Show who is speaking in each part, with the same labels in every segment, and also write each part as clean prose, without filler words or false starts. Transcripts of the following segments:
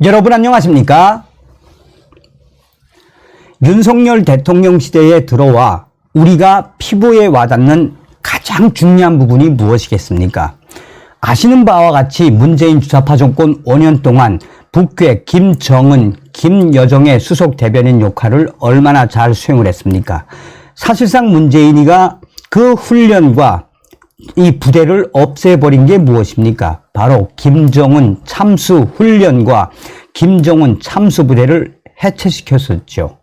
Speaker 1: 여러분 안녕하십니까? 윤석열 대통령 시대에 들어와 우리가 피부에 와닿는 가장 중요한 부분이 무엇이겠습니까? 아시는 바와 같이 문재인 주사파 정권 5년 동안 북괴 김정은, 김여정의 수석 대변인 역할을 얼마나 잘 수행을 했습니까? 사실상 문재인이가 그 훈련과 이 부대를 없애버린 게 무엇입니까? 바로 김정은 참수 훈련과 김정은 참수 부대를 해체시켰었죠.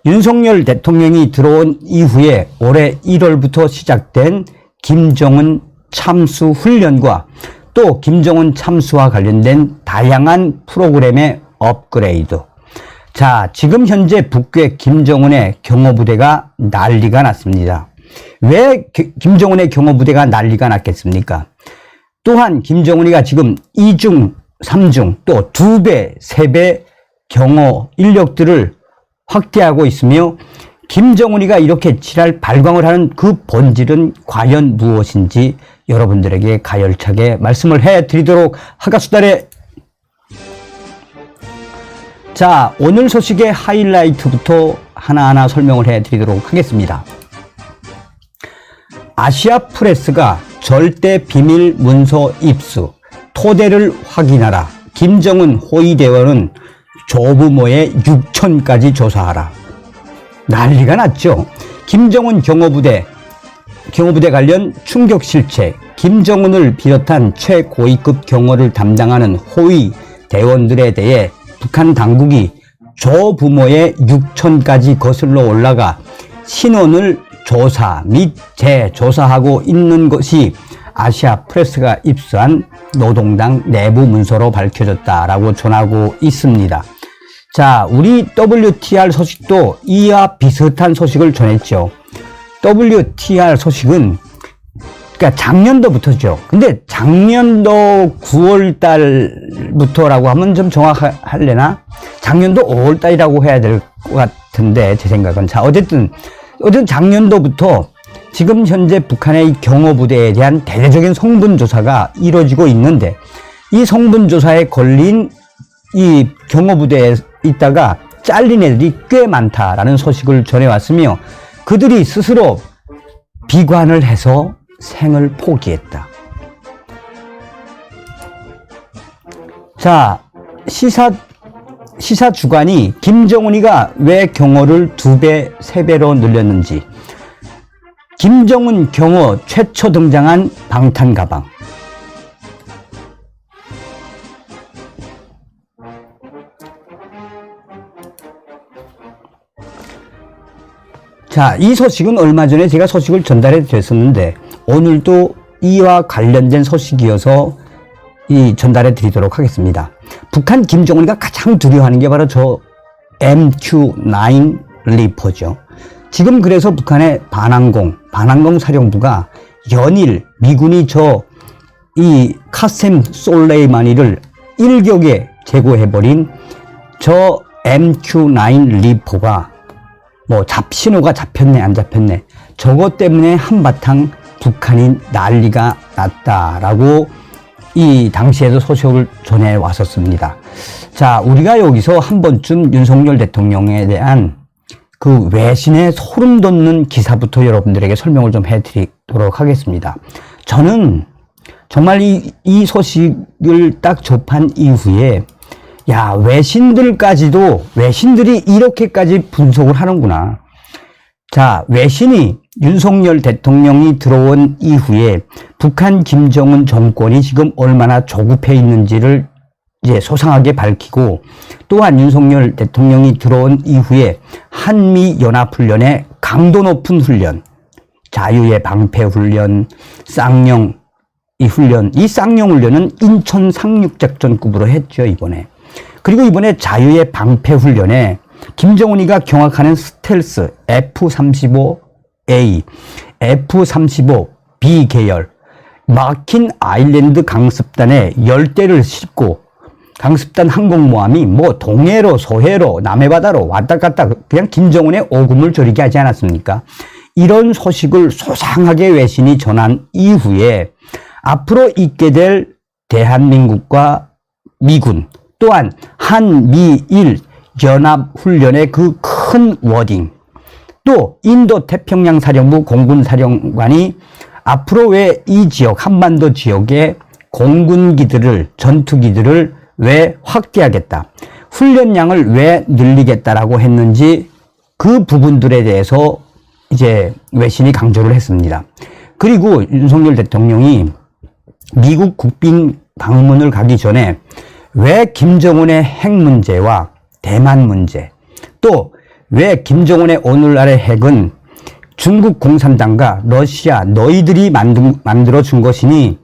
Speaker 1: 윤석열 대통령이 들어온 이후에 올해 1월부터 시작된 김정은 참수 훈련과 또 김정은 참수와 관련된 다양한 프로그램의 업그레이드. 자, 지금 현재 북괴 김정은의 경호부대가 난리가 났습니다. 왜 김정은의 경호부대가 난리가 났겠습니까? 또한 김정은이가 지금 2중, 3중, 또 2배, 3배 경호 인력들을 확대하고 있으며 김정은이가 이렇게 지랄 발광을 하는 그 본질은 과연 무엇인지 여러분들에게 가열차게 말씀을 해드리도록 하겠습니다. 자, 오늘 소식의 하이라이트부터 하나하나 설명을 해드리도록 하겠습니다. 아시아프레스가 절대 비밀 문서 입수, 토대를 확인하라. 김정은 호위대원은 조부모의 6천까지 조사하라. 난리가 났죠. 김정은 경호부대 관련 충격 실체, 김정은을 비롯한 최고위급 경호를 담당하는 호위 대원들에 대해 북한 당국이 조부모의 6천까지 거슬러 올라가 신원을 조사 및 재조사하고 있는 것이 아시아프레스가 입수한 노동당 내부 문서로 밝혀졌다라고 전하고 있습니다. 자, 우리 WTR 소식도 이와 비슷한 소식을 전했죠. WTR 소식은 그러니까 작년도부터죠. 근데 작년도 9월 달부터라고 하면 좀 정확할래나? 작년도 5월 달이라고 해야 될 것 같은데 제 생각은. 자, 어쨌든 작년도부터 지금 현재 북한의 경호부대에 대한 대대적인 성분조사가 이루어지고 있는데 이 성분조사에 걸린 이 경호부대에 있다가 잘린 애들이 꽤 많다라는 소식을 전해왔으며 그들이 스스로 비관을 해서 생을 포기했다. 자, 시사 주간이 김정은이가 왜 경호를 2배, 3배로 늘렸는지, 김정은 경호 최초 등장한 방탄 가방. 자, 이 소식은 얼마 전에 제가 소식을 전달해 드렸었는데 오늘도 이와 관련된 소식이어서 전달해 드리도록 하겠습니다. 북한 김정은이가 가장 두려워하는 게 바로 저 MQ-9 리퍼죠. 지금 그래서 북한의 반항공 사령부가 연일 미군이 이 카셈 솔레이마니를 일격에 제거해버린 저 MQ-9 리퍼가 신호가 잡혔네 안 잡혔네 저것 때문에 한바탕 북한이 난리가 났다라고 이 당시에도 소식을 전해 왔었습니다. 자, 우리가 여기서 한 번쯤 윤석열 대통령에 대한 그 외신의 소름 돋는 기사부터 여러분들에게 설명을 좀 해드리도록 하겠습니다. 저는 정말 이 소식을 딱 접한 이후에 야, 외신들이 이렇게까지 분석을 하는구나. 자, 외신이 윤석열 대통령이 들어온 이후에 북한 김정은 정권이 지금 얼마나 조급해 있는지를 이제 소상하게 밝히고 또한 윤석열 대통령이 들어온 이후에 한미연합훈련의 강도 높은 훈련, 자유의 방패훈련, 쌍용 훈련은 인천 상륙작전급으로 했죠, 이번에. 그리고 이번에 자유의 방패훈련에 김정은이가 경악하는 스텔스 F-35A, F-35B 계열 마킨 아일랜드 강습단에 열대를 싣고 강습단 항공모함이 동해로 서해로 남해바다로 왔다 갔다 그냥 김정은의 오금을 저리게 하지 않았습니까? 이런 소식을 소상하게 외신이 전한 이후에 앞으로 있게 될 대한민국과 미군 또한 한미일 연합훈련의 그 큰 워딩, 또 인도 태평양 사령부 공군 사령관이 앞으로 왜 이 지역, 한반도 지역의 공군기들을, 전투기들을 왜 확대하겠다, 훈련량을 왜 늘리겠다라고 했는지 그 부분들에 대해서 이제 외신이 강조를 했습니다. 그리고 윤석열 대통령이 미국 국빈 방문을 가기 전에 왜 김정은의 핵 문제와 대만 문제, 또 왜 김정은의 오늘날의 핵은 중국 공산당과 러시아 너희들이 만들어 준 것이니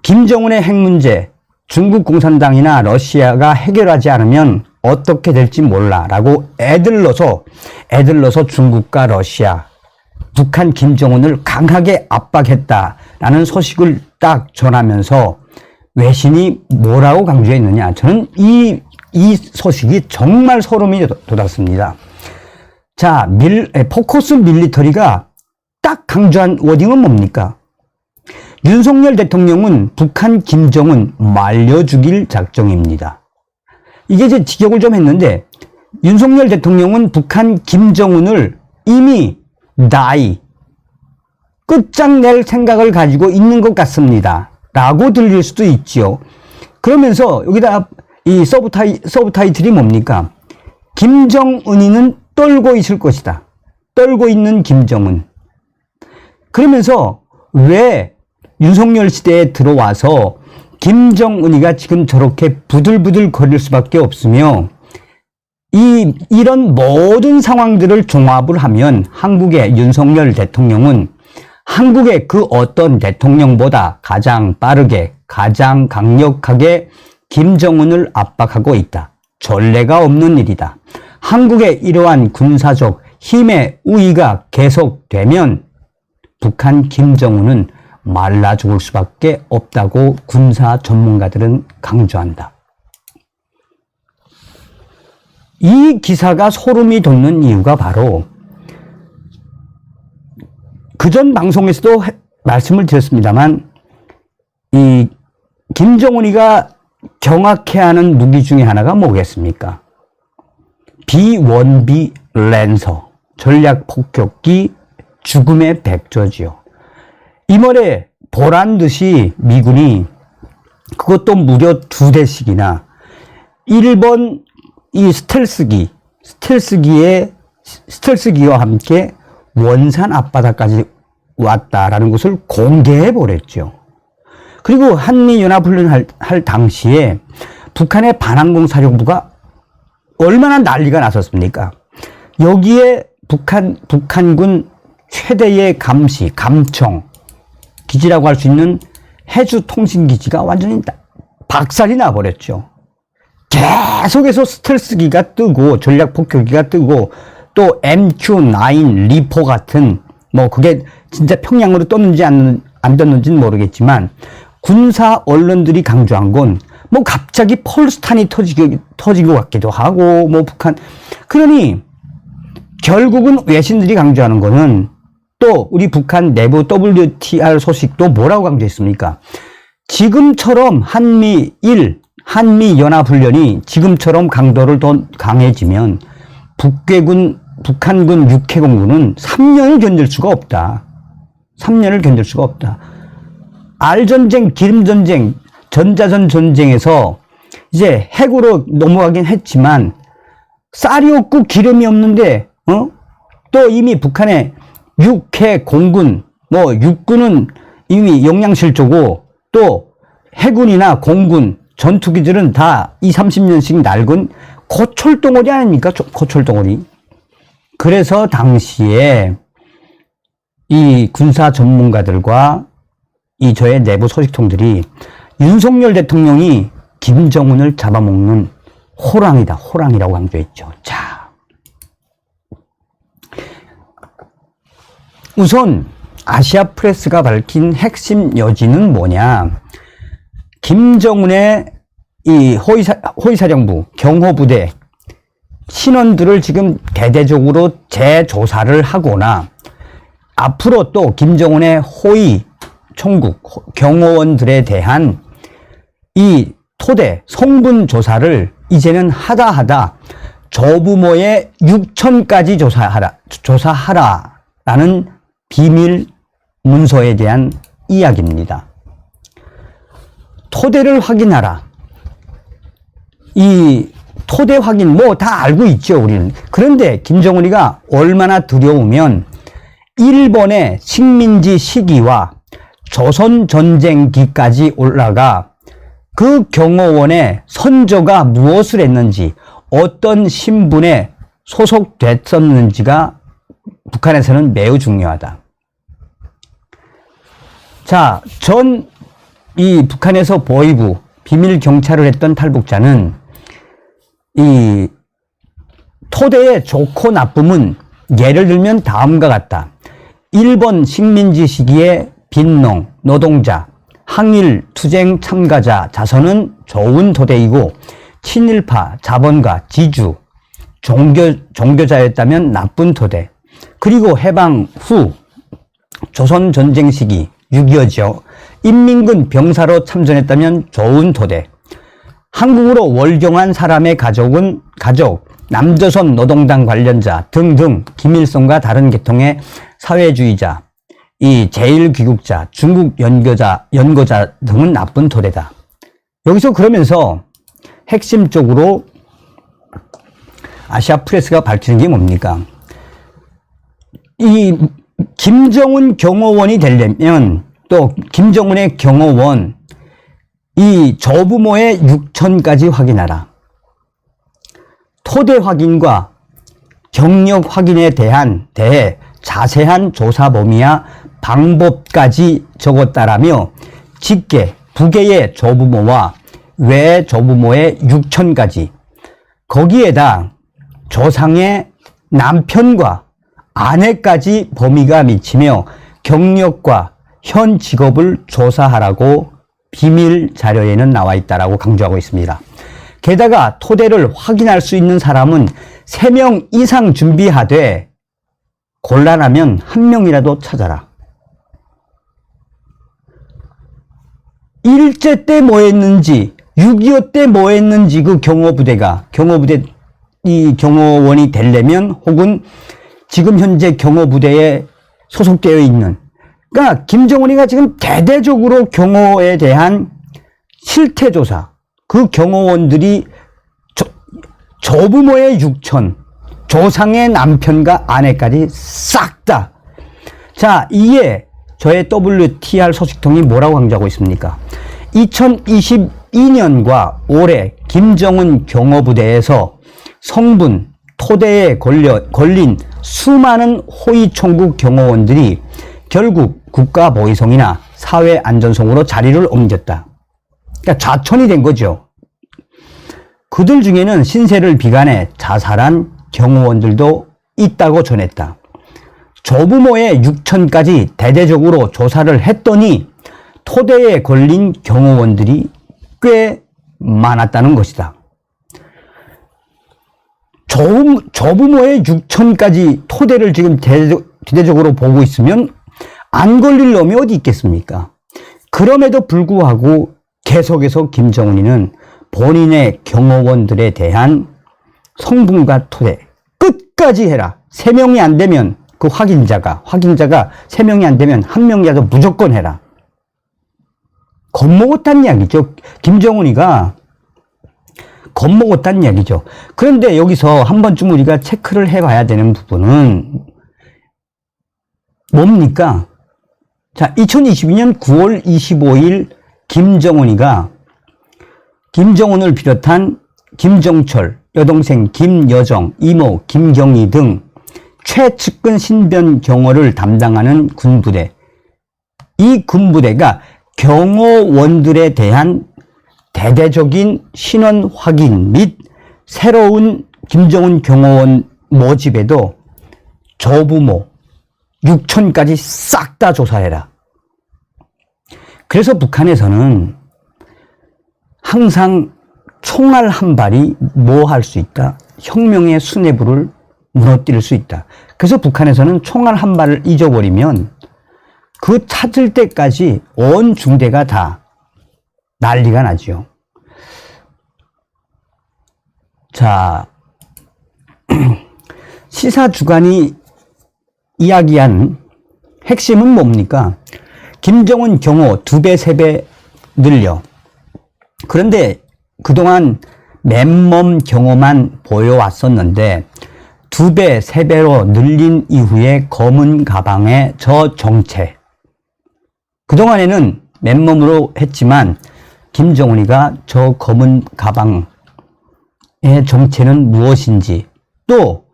Speaker 1: 김정은의 핵 문제 중국 공산당이나 러시아가 해결하지 않으면 어떻게 될지 몰라 라고 애들러서 중국과 러시아, 북한 김정은을 강하게 압박했다라는 소식을 딱 전하면서 외신이 뭐라고 강조했느냐, 저는 이 소식이 정말 소름이 돋았습니다. 자, 포커스 밀리터리가 딱 강조한 워딩은 뭡니까? 윤석열 대통령은 북한 김정은 말려 죽일 작정입니다. 이게 이제 직역을 좀 했는데, 윤석열 대통령은 북한 김정은을 이미 끝장낼 생각을 가지고 있는 것 같습니다 라고 들릴 수도 있지요. 그러면서 여기다 이 서브타이틀이 뭡니까? 김정은이는 떨고 있을 것이다. 떨고 있는 김정은. 그러면서 왜 윤석열 시대에 들어와서 김정은이가 지금 저렇게 부들부들 거릴 수밖에 없으며, 이런 모든 상황들을 종합을 하면 한국의 윤석열 대통령은 한국의 그 어떤 대통령보다 가장 빠르게, 가장 강력하게 김정은을 압박하고 있다. 전례가 없는 일이다. 한국의 이러한 군사적 힘의 우위가 계속되면 북한 김정은은 말라 죽을 수밖에 없다고 군사 전문가들은 강조한다. 이 기사가 소름이 돋는 이유가 바로 그전 방송에서도 말씀을 드렸습니다만, 이 김정은이가 경악해하는 무기 중에 하나가 뭐겠습니까? B-1B 랜서, 전략 폭격기 죽음의 백조지요. 이번에 보란 듯이 미군이 그것도 무려 2대씩이나 일본 이 스텔스기와 함께 원산 앞바다까지 왔다라는 것을 공개해 버렸죠. 그리고 한미연합훈련 할 당시에 북한의 반항공 사령부가 얼마나 난리가 났었습니까? 여기에 북한군 최대의 감청 기지라고 할 수 있는 해주 통신기지가 완전히 박살이 나버렸죠. 계속해서 스텔스기가 뜨고 전략 폭격기가 뜨고 또 MQ-9 리포 같은, 뭐 그게 진짜 평양으로 떴는지 안 떴는지는 모르겠지만 군사 언론들이 강조한 건 뭐 갑자기 폴스탄이 터지고 같기도 하고 뭐 북한, 그러니 결국은 외신들이 강조하는 거는, 또 우리 북한 내부 WTR 소식도 뭐라고 강조했습니까? 지금처럼 한미연합훈련이 지금처럼 강도를 더 강해지면 북한군 육해공군은 3년을 견딜 수가 없다. 3년을 견딜 수가 없다. 알전쟁, 기름전쟁, 전자전 전쟁에서 이제 핵으로 넘어가긴 했지만 쌀이 없고 기름이 없는데, 또 이미 북한의 육해 공군, 뭐 육군은 이미 영양실조고, 또 해군이나 공군, 전투기들은 다 20-30년씩 낡은 고철덩어리 아닙니까? 고철덩어리. 그래서 당시에 이 군사 전문가들과 이 저의 내부 소식통들이 윤석열 대통령이 김정은을 잡아먹는 호랑이다, 호랑이라고 강조했죠. 자, 우선 아시아 프레스가 밝힌 핵심 여지는 뭐냐? 김정은의 이 호위사령부, 경호부대 신원들을 지금 대대적으로 재조사를 하거나, 앞으로 또 김정은의 호위 총국, 경호원들에 대한 이 토대, 성분 조사를 이제는 하다 조부모의 육천까지 조사하라라는 비밀 문서에 대한 이야기입니다. 토대를 확인하라. 이 토대 확인 뭐 다 알고 있죠, 우리는. 그런데 김정은이가 얼마나 두려우면 일본의 식민지 시기와 조선전쟁기까지 올라가 그 경호원의 선조가 무엇을 했는지, 어떤 신분에 소속됐었는지가 북한에서는 매우 중요하다. 자, 이 북한에서 보위부, 비밀 경찰을 했던 탈북자는 이 토대의 좋고 나쁨은 예를 들면 다음과 같다. 일본 식민지 시기에 빈농, 노동자, 항일 투쟁 참가자 자손은 좋은 토대이고 친일파, 자본가, 지주, 종교자였다면 나쁜 토대. 그리고 해방 후 조선 전쟁 시기 6.25죠. 인민군 병사로 참전했다면 좋은 토대. 한국으로 월경한 사람의 가족, 남조선 노동당 관련자 등등 김일성과 다른 계통의 사회주의자, 이 제1귀국자, 중국 연고자 등은 나쁜 토대다. 여기서 그러면서 핵심적으로 아시아 프레스가 밝히는 게 뭡니까? 이 김정은 경호원이 되려면, 또 김정은의 경호원, 이 조부모의 육천까지 확인하라. 토대 확인과 경력 확인에 대해 자세한 조사 범위와 방법까지 적었다라며 직계, 부계의 조부모와 외 조부모의 육천까지, 거기에다 조상의 남편과 아내까지 범위가 미치며 경력과 현 직업을 조사하라고 비밀 자료에는 나와 있다라고 강조하고 있습니다. 게다가 토대를 확인할 수 있는 사람은 3명 이상 준비하되 곤란하면 1명이라도 찾아라. 일제 때 뭐 했는지, 6.25 때 뭐 했는지 그 이 경호원이 되려면, 혹은 지금 현재 경호부대에 소속되어 있는, 그러니까 김정은이가 지금 대대적으로 경호에 대한 실태조사, 그 경호원들이 조부모의 육천, 조상의 남편과 아내까지 싹 다. 자, 이에 저의 WTR 소식통이 뭐라고 강조하고 있습니까? 2022년과 올해 김정은 경호부대에서 성분, 토대에 걸린 수많은 호위총국 경호원들이 결국 국가보위성이나 사회안전성으로 자리를 옮겼다. 그러니까 좌천이 된 거죠. 그들 중에는 신세를 비관해 자살한 경호원들도 있다고 전했다. 조부모의 육천까지 대대적으로 조사를 했더니 토대에 걸린 경호원들이 꽤 많았다는 것이다. 조부모의 육천까지 토대를 지금 대대적으로 보고 있으면 안 걸릴 놈이 어디 있겠습니까? 그럼에도 불구하고 계속해서 김정은이는 본인의 경호원들에 대한 성분과 토대 끝까지 해라. 3명이 안 되면 그 확인자가 3명이 안 되면 1명이라도 무조건 해라. 겁먹었다는 이야기죠. 김정은이가 겁먹었다는 이야기죠. 그런데 여기서 한 번쯤 우리가 체크를 해봐야 되는 부분은 뭡니까? 자, 2022년 9월 25일 김정은이가 김정은을 비롯한 김정철, 여동생 김여정, 이모 김경희 등 최측근 신변 경호를 담당하는 군부대, 이 군부대가 경호원들에 대한 대대적인 신원 확인 및 새로운 김정은 경호원 모집에도 조부모 6천까지 싹 다 조사해라. 그래서 북한에서는 항상 총알 한 발이 뭐 할 수 있다? 혁명의 수뇌부를 무너뜨릴 수 있다. 그래서 북한에서는 총알 한 발을 잊어버리면 그 찾을 때까지 온 중대가 다 난리가 나죠. 자, 시사주간이 이야기한 핵심은 뭡니까? 김정은 경호 2배, 3배 늘려. 그런데 그동안 맨몸 경호만 보여왔었는데 2배, 3배로 늘린 이후에 검은 가방의 저 정체. 그동안에는 맨몸으로 했지만 김정은이가 저 검은 가방의 정체는 무엇인지, 또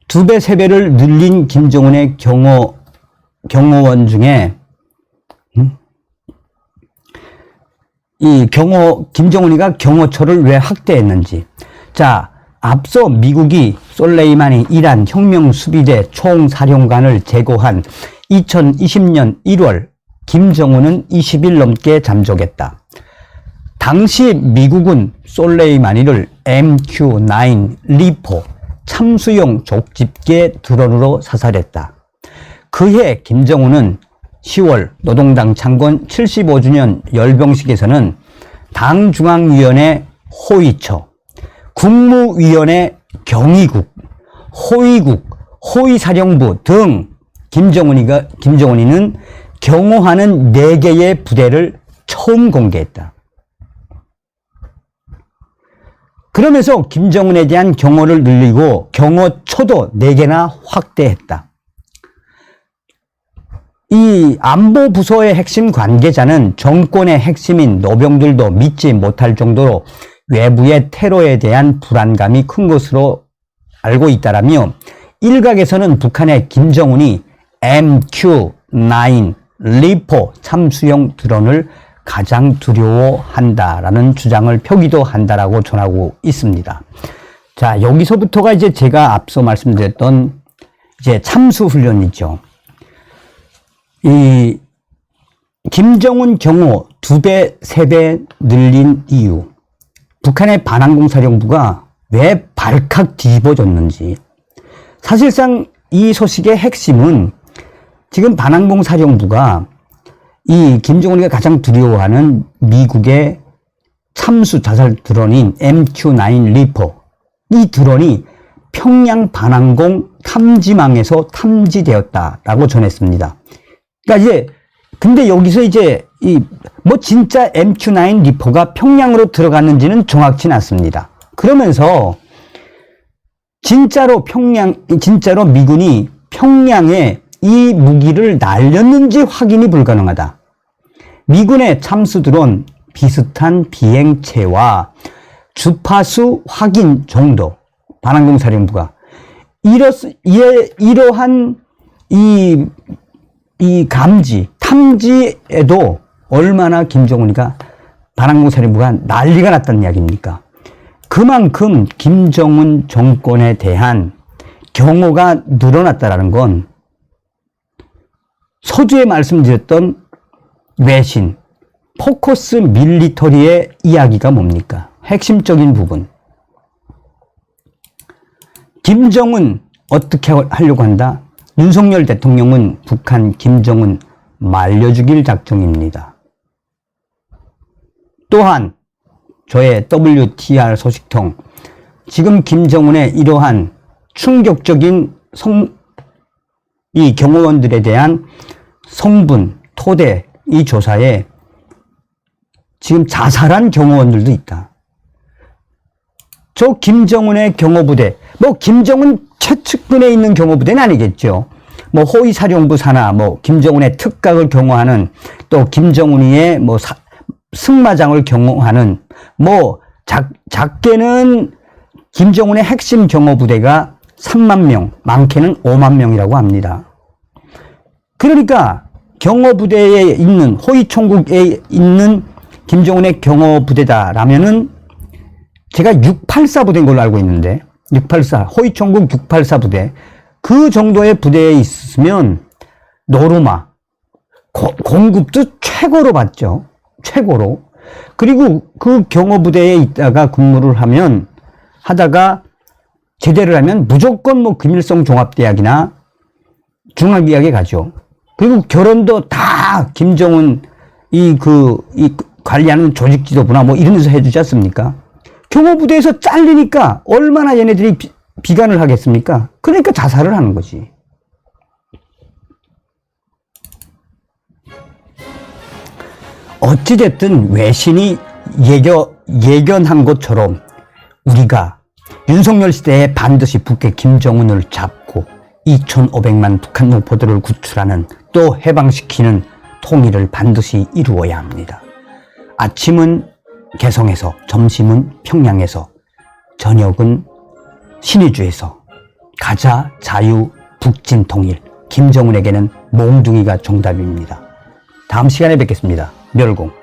Speaker 1: 2배, 3배를 늘린 김정은의 경호원 중에 김정은이가 경호처를 왜 확대했는지. 자, 앞서 미국이 솔레이마니 이란 혁명수비대 총사령관을 제거한 2020년 1월 김정은은 20일 넘게 잠적했다. 당시 미국은 솔레이마니를 MQ-9 리포 참수용 족집게 드론으로 사살했다. 그해 김정은은 10월 노동당 창건 75주년 열병식에서는 당중앙위원회 호위처, 국무위원회 경위국, 호위국, 호위사령부 등 김정은이는 경호하는 4개의 부대를 처음 공개했다. 그러면서 김정은에 대한 경호를 늘리고 경호처도 4개나 확대했다. 이 안보부서의 핵심 관계자는 정권의 핵심인 노병들도 믿지 못할 정도로 외부의 테러에 대한 불안감이 큰 것으로 알고 있다라며, 일각에서는 북한의 김정은이 MQ-9 리포 참수용 드론을 가장 두려워한다라는 주장을 펴기도 한다라고 전하고 있습니다. 자, 여기서부터가 이제 제가 앞서 말씀드렸던 이제 참수 훈련이죠. 이 김정은 경호 2배, 3배 늘린 이유, 북한의 반항공사령부가 왜 발칵 뒤집어졌는지. 사실상 이 소식의 핵심은 지금 반항공사령부가 이 김정은이가 가장 두려워하는 미국의 참수 자살 드론인 MQ-9 리퍼, 이 드론이 평양 반항공 탐지망에서 탐지되었다라고 전했습니다. 그러니까 이제 근데 여기서 이제 진짜 MQ-9 리퍼가 평양으로 들어갔는지는 정확치는 않습니다. 그러면서 진짜로 미군이 평양에 이 무기를 날렸는지 확인이 불가능하다. 미군의 참수 드론 비슷한 비행체와 주파수 확인 정도, 반항공사령부가 이러한 이 탐지에도 얼마나 김정은이가 반항공사령부가 난리가 났다는 이야기입니까? 그만큼 김정은 정권에 대한 경호가 늘어났다라는 건 서두에 말씀드렸던 외신, 포커스 밀리터리의 이야기가 뭡니까? 핵심적인 부분. 김정은 어떻게 하려고 한다? 윤석열 대통령은 북한 김정은 말려 죽일 작정입니다. 또한 저의 WTR 소식통, 지금 김정은의 이러한 충격적인 이 경호원들에 대한 성분, 토대, 이 조사에 지금 자살한 경호원들도 있다. 저 김정은의 경호부대, 김정은 최측근에 있는 경호부대는 아니겠죠. 호위사령부 산하, 김정은의 특각을 경호하는, 또 김정은이의 승마장을 경호하는, 작게는 김정은의 핵심 경호부대가 3만 명, 많게는 5만 명이라고 합니다. 그러니까 경호부대에 있는, 호위총국에 있는 김정은의 경호부대다라면은 제가 684 부대인 걸로 알고 있는데, 684, 호위총국 684 부대, 그 정도의 부대에 있으면 노르마, 공급도 최고로 받죠. 최고로. 그리고 그 경호부대에 있다가 근무를 하다가 제대를 하면 무조건 김일성 종합대학이나 중앙대학에 가죠. 그리고 결혼도 다 김정은 관리하는 조직 지도부나 뭐 이런 데서 해주지 않습니까? 경호부대에서 잘리니까 얼마나 얘네들이 비관을 하겠습니까? 그러니까 자살을 하는 거지. 어찌됐든 외신이 예견한 것처럼 우리가 윤석열 시대에 반드시 북의 김정은을 잡고 2,500만 북한 노포들을 구출하는 또 해방시키는 통일을 반드시 이루어야 합니다. 아침은 개성에서, 점심은 평양에서, 저녁은 신의주에서 가자 자유 북진 통일. 김정은에게는 몽둥이가 정답입니다. 다음 시간에 뵙겠습니다. 멸공.